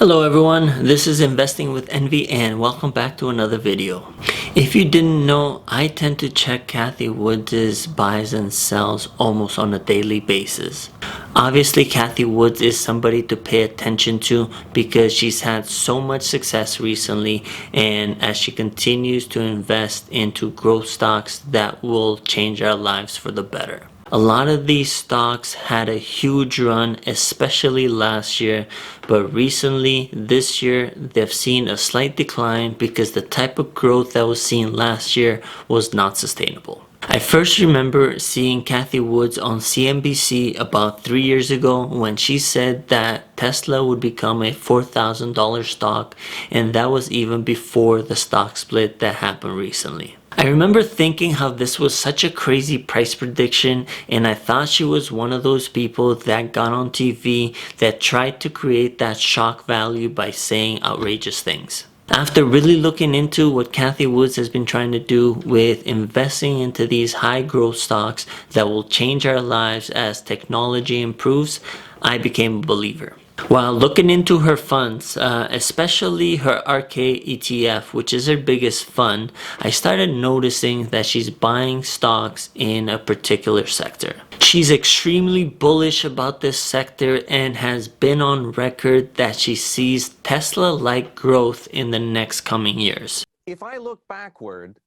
Hello everyone, this is Investing with Envy and welcome back to another video. If you didn't know, I tend to check Cathy Woods' buys and sells almost on a daily basis. Obviously, Cathy Woods is somebody to pay attention to because she's had so much success recently, and as she continues to invest into growth stocks that will change our lives for the better. A lot of these stocks had a huge run, especially last year, but recently, this year, they've seen a slight decline because the type of growth that was seen last year was not sustainable. I first remember seeing Cathy Woods on CNBC about 3 years ago when she said that Tesla would become a $4,000 stock, and that was even before the stock split that happened recently. I remember thinking how this was such a crazy price prediction, and I thought she was one of those people that got on TV that tried to create that shock value by saying outrageous things. After really looking into what Cathy Woods has been trying to do with investing into these high growth stocks that will change our lives as technology improves, I became a believer. While looking into her funds, especially her RK ETF, which is her biggest fund, I started noticing that she's buying stocks in a particular sector. She's extremely bullish about this sector and has been on record that she sees Tesla-like growth in the next coming years. If I look backward,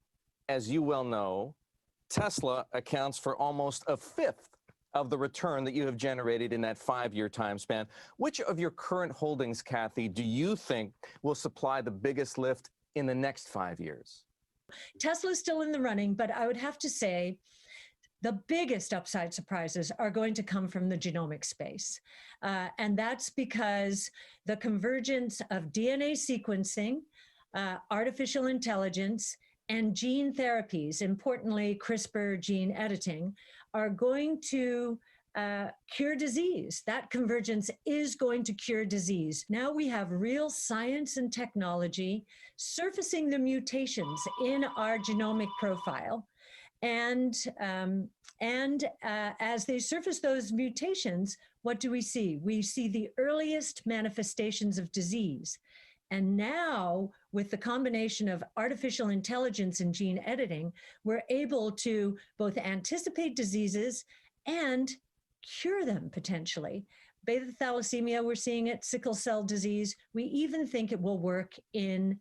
as you well know, Tesla accounts for almost a fifth of the return that you have generated in that 5-year time span. Which of your current holdings, Cathy, do you think will supply the biggest lift in the next 5 years? Tesla's still in the running, but I would have to say the biggest upside surprises are going to come from the genomic space. And that's because the convergence of DNA sequencing, artificial intelligence, and gene therapies, importantly CRISPR gene editing, are going to cure disease. That convergence is going to cure disease. Now we have real science and technology surfacing the mutations in our genomic profile. And as they surface those mutations, what do we see? We see the earliest manifestations of disease. And now, with the combination of artificial intelligence and gene editing, we're able to both anticipate diseases and cure them potentially. Beta thalassemia, we're seeing it, sickle cell disease. We even think it will work in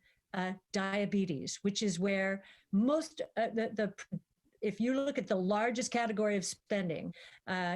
diabetes, which is where most, if you look at the largest category of spending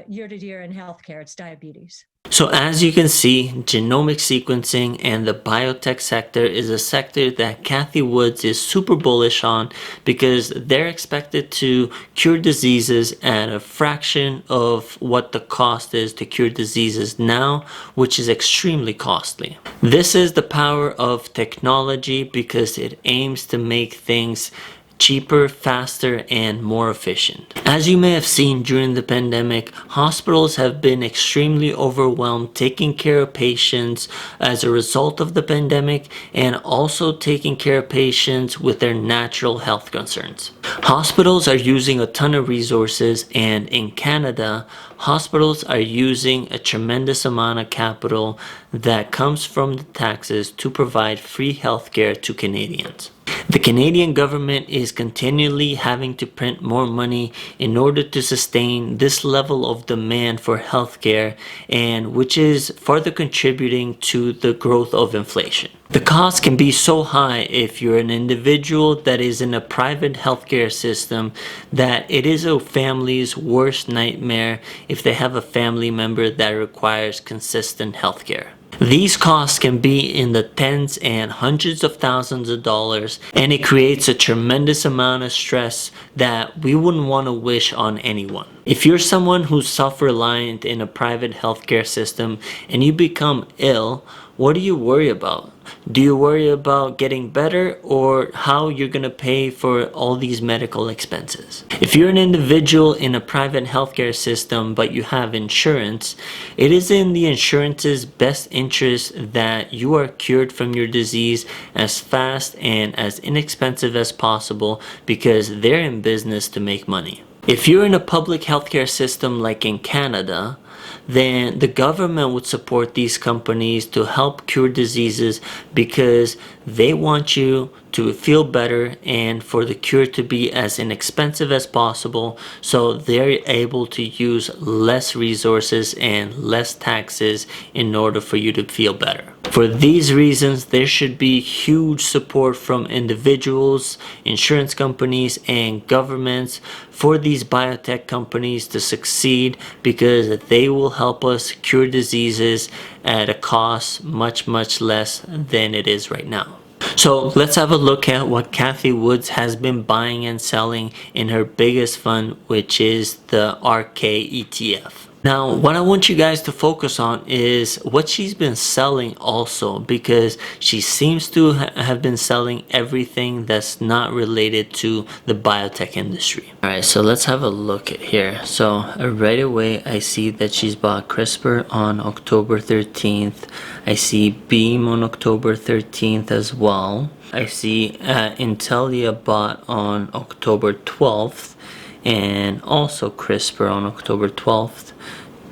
year to year in healthcare, it's diabetes. So as you can see, genomic sequencing and the biotech sector is a sector that Cathy Woods is super bullish on because they're expected to cure diseases at a fraction of what the cost is to cure diseases now, which is extremely costly. This is the power of technology because it aims to make things cheaper, faster, and more efficient. As you may have seen during the pandemic, hospitals have been extremely overwhelmed taking care of patients as a result of the pandemic and also taking care of patients with their natural health concerns. Hospitals are using a ton of resources, and in Canada, hospitals are using a tremendous amount of capital that comes from the taxes to provide free healthcare to Canadians. The Canadian government is continually having to print more money in order to sustain this level of demand for healthcare, and which is further contributing to the growth of inflation. The cost can be so high if you're an individual that is in a private healthcare system that it is a family's worst nightmare if they have a family member that requires consistent healthcare. These costs can be in the tens and hundreds of thousands of dollars, and it creates a tremendous amount of stress that we wouldn't want to wish on anyone. If you're someone who's self-reliant in a private healthcare system and you become ill, what do you worry about? Do you worry about getting better or how you're going to pay for all these medical expenses? If you're an individual in a private healthcare system but you have insurance, it is in the insurance's best interest that you are cured from your disease as fast and as inexpensive as possible because they're in business to make money. If you're in a public healthcare system like in Canada, then the government would support these companies to help cure diseases because they want you to feel better and for the cure to be as inexpensive as possible, so they're able to use less resources and less taxes in order for you to feel better. For these reasons, there should be huge support from individuals, insurance companies, and governments for these biotech companies to succeed, because they will help us cure diseases at a cost much less than it is right now. So let's have a look at what Cathy Woods has been buying and selling in her biggest fund, which is the RK ETF. Now, what I want you guys to focus on is what she's been selling also, because she seems to have been selling everything that's not related to the biotech industry. Alright, so let's have a look at here. So right away, I see that she's bought CRISPR on October 13th. I see Beam on October 13th as well. I see Intelia bought on October 12th. And also CRISPR on October 12th,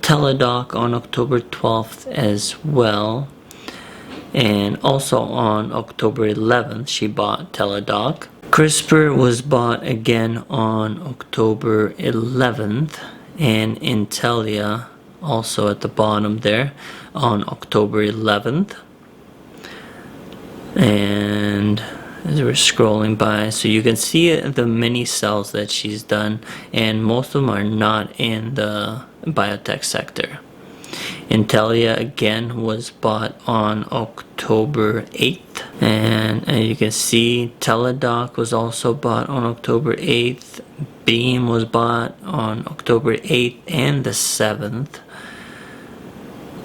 Teladoc on October 12th as well, and also on October 11th she bought Teladoc. CRISPR was bought again on October 11th, and Intelia also at the bottom there on October 11th. And as we're scrolling by, so you can see the many sells that she's done, and most of them are not in the biotech sector. Intelia again was bought on October 8th, and you can see Teladoc was also bought on October 8th. Beam was bought on October 8th and the 7th.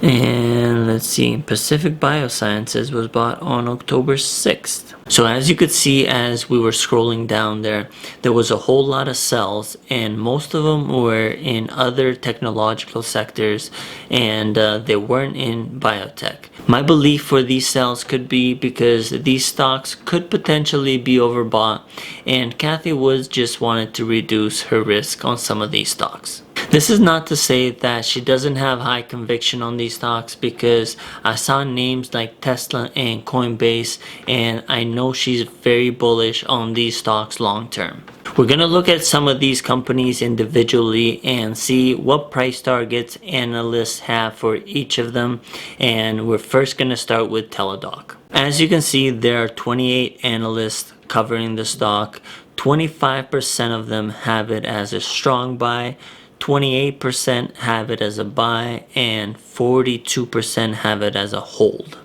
And let's see, Pacific Biosciences was bought on October 6th. So as you could see, as we were scrolling down there was a whole lot of sells, and most of them were in other technological sectors, and they weren't in biotech. My belief for these sells could be because these stocks could potentially be overbought, and Cathy Woods just wanted to reduce her risk on some of these stocks. This is not to say that she doesn't have high conviction on these stocks, because I saw names like Tesla and Coinbase, and I know she's very bullish on these stocks long term. We're going to look at some of these companies individually and see what price targets analysts have for each of them, and we're first going to start with Teladoc. As you can see, there are 28 analysts covering the stock. 25% of them have it as a strong buy, 28% have it as a buy, and 42% have it as a hold.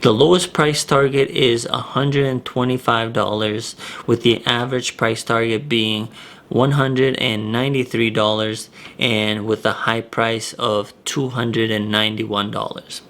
The lowest price target is $125, with the average price target being $193, and with a high price of $291.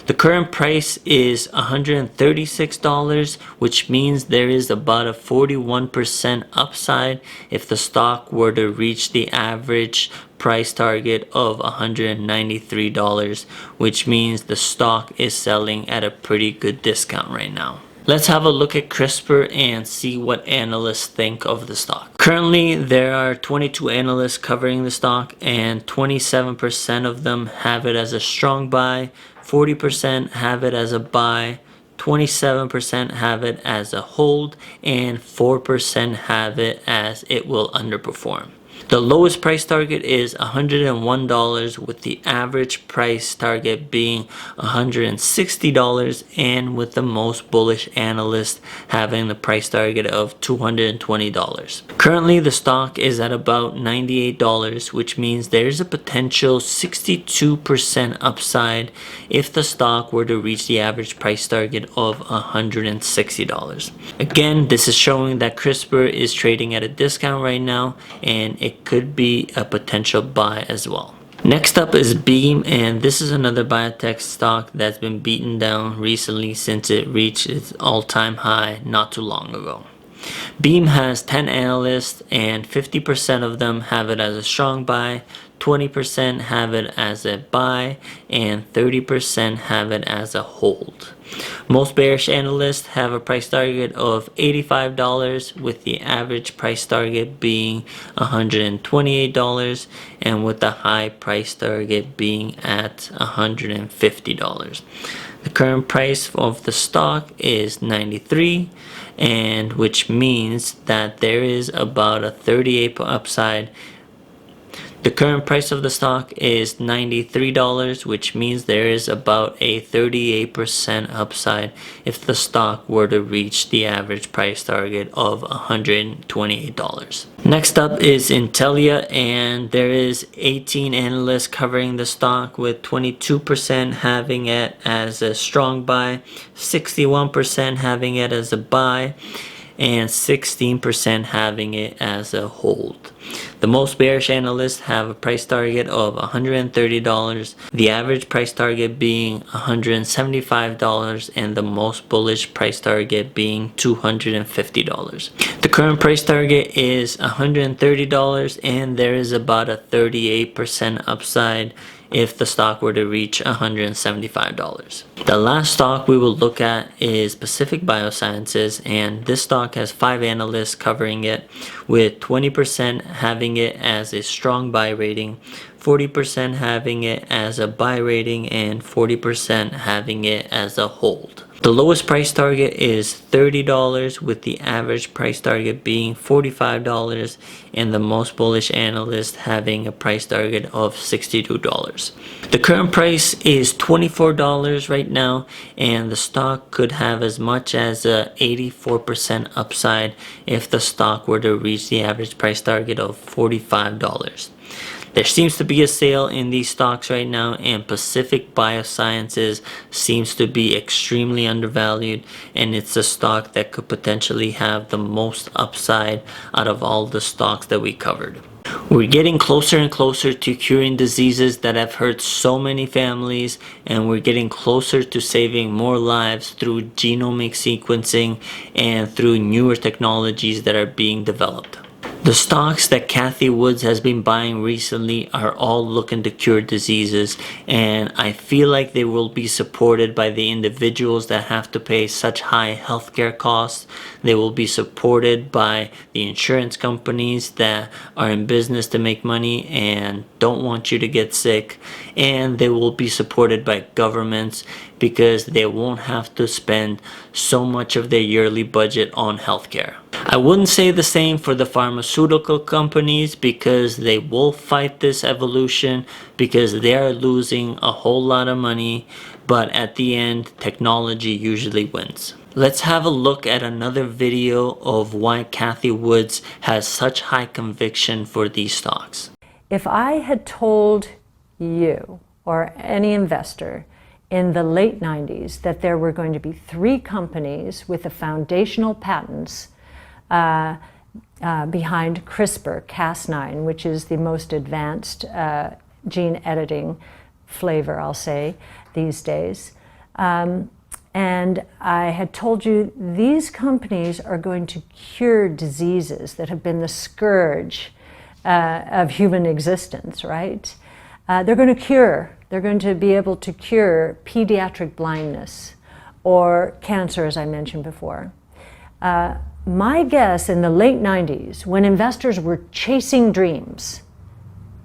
The current price is $136, which means there is about a 41% upside if the stock were to reach the average price target of $193, which means the stock is selling at a pretty good discount right now. Let's have a look at CRISPR and see what analysts think of the stock. Currently, there are 22 analysts covering the stock, and 27% of them have it as a strong buy, 40% have it as a buy, 27% have it as a hold, and 4% have it as it will underperform. The lowest price target is $101, with the average price target being $160, and with the most bullish analyst having the price target of $220. Currently, the stock is at about $98, which means there's a potential 62% upside if the stock were to reach the average price target of $160. Again, this is showing that CRISPR is trading at a discount right now, and it could be a potential buy as well. Next up is Beam, and this is another biotech stock that's been beaten down recently since it reached its all-time high not too long ago. Beam has 10 analysts, and 50% of them have it as a strong buy, 20% have it as a buy, and 30% have it as a hold. Most bearish analysts have a price target of $85, with the average price target being $128, and with the high price target being at $150. The current price of the stock is 93, and which means that there is about a 38% upside. The current price of the stock is $93, which means there is about a 38% upside if the stock were to reach the average price target of $128. Next up is Intelia, and there is 18 analysts covering the stock, with 22% having it as a strong buy, 61% having it as a buy, and 16% having it as a hold. The most bearish analysts have a price target of $130, the average price target being $175, and the most bullish price target being $250. The current price target is $130, and there is about a 38% upside if the stock were to reach $175. The last stock we will look at is Pacific Biosciences, and this stock has 5 analysts covering it, with 20% having it as a strong buy rating, 40% having it as a buy rating, and 40% having it as a hold. The lowest price target is $30, with the average price target being $45, and the most bullish analyst having a price target of $62. The current price is $24 right now, and the stock could have as much as a 84% upside if the stock were to reach the average price target of $45. There seems to be a sale in these stocks right now, and Pacific Biosciences seems to be extremely undervalued, and it's a stock that could potentially have the most upside out of all the stocks that we covered. We're getting closer and closer to curing diseases that have hurt so many families, and we're getting closer to saving more lives through genomic sequencing and through newer technologies that are being developed. The stocks that Cathy Woods has been buying recently are all looking to cure diseases, and I feel like they will be supported by the individuals that have to pay such high healthcare costs. They will be supported by the insurance companies that are in business to make money and don't want you to get sick, and they will be supported by governments because they won't have to spend so much of their yearly budget on healthcare. I wouldn't say the same for the pharmaceutical companies, because they will fight this evolution because they are losing a whole lot of money, but at the end, technology usually wins. Let's have a look at another video of why Cathy Woods has such high conviction for these stocks. If I had told you or any investor in the late 90s that there were going to be 3 companies with the foundational patents behind CRISPR, Cas9, which is the most advanced gene editing flavor, I'll say, these days. And I had told you these companies are going to cure diseases that have been the scourge of human existence, right? They're going to be able to cure pediatric blindness or cancer, as I mentioned before. My guess in the late 90s, when investors were chasing dreams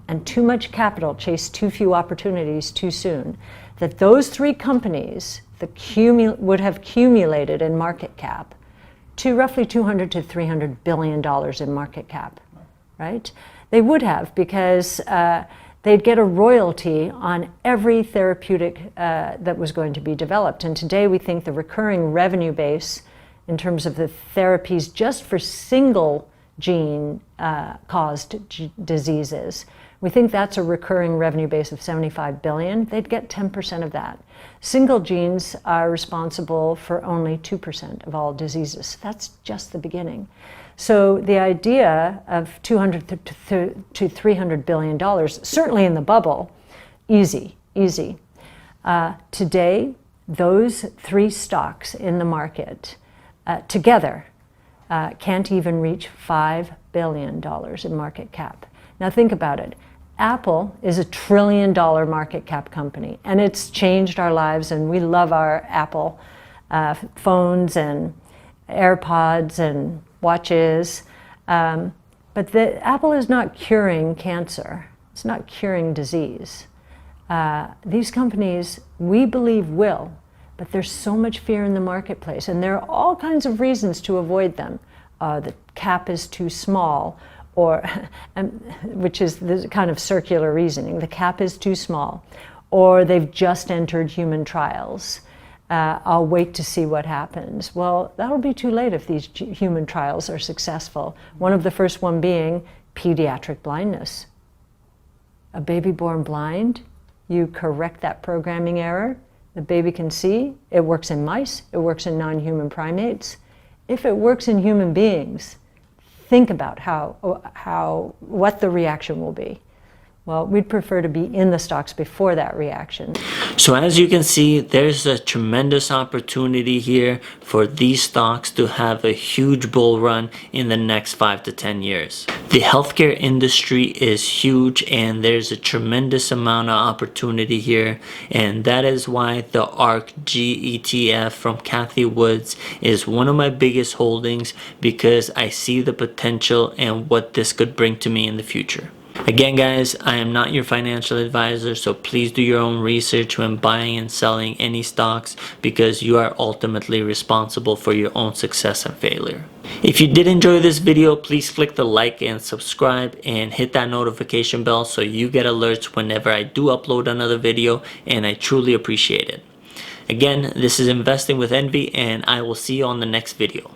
and too much capital chased too few opportunities too soon, that those 3 companies would have accumulated in market cap to roughly $200 to $300 billion in market cap, right? They would have, because they'd get a royalty on every therapeutic that was going to be developed. And today we think the recurring revenue base in terms of the therapies just for single gene caused diseases, we think that's a recurring revenue base of $75 billion. They'd get 10% of that. Single genes are responsible for only 2% of all diseases. That's just the beginning. So the idea of $200 to $300 billion, certainly in the bubble, easy. Today, those 3 stocks in the market together can't even reach $5 billion in market cap. Now think about it. Apple is a $1 trillion market cap company, and it's changed our lives, and we love our Apple phones and AirPods and watches. But Apple is not curing cancer. It's not curing disease. These companies, we believe, will, but there's so much fear in the marketplace, and there are all kinds of reasons to avoid them. The cap is too small, or which is this kind of circular reasoning. The cap is too small, or they've just entered human trials. I'll wait to see what happens. Well, that'll be too late if these human trials are successful. One of the first one being pediatric blindness. A baby born blind, you correct that programming error, the baby can see. It works in mice, it works in non-human primates. If it works in human beings, think about what the reaction will be. Well, we'd prefer to be in the stocks before that reaction. So as you can see, there's a tremendous opportunity here for these stocks to have a huge bull run in the next 5 to 10 years. The healthcare industry is huge, and there's a tremendous amount of opportunity here, and that is why the ARK-G ETF from Cathy Woods is one of my biggest holdings, because I see the potential and what this could bring to me in the future. Again, guys, I am not your financial advisor, so please do your own research when buying and selling any stocks, because you are ultimately responsible for your own success and failure. If you did enjoy this video, please click the like and subscribe and hit that notification bell so you get alerts whenever I do upload another video, and I truly appreciate it. Again, this is Investing with Envy, and I will see you on the next video.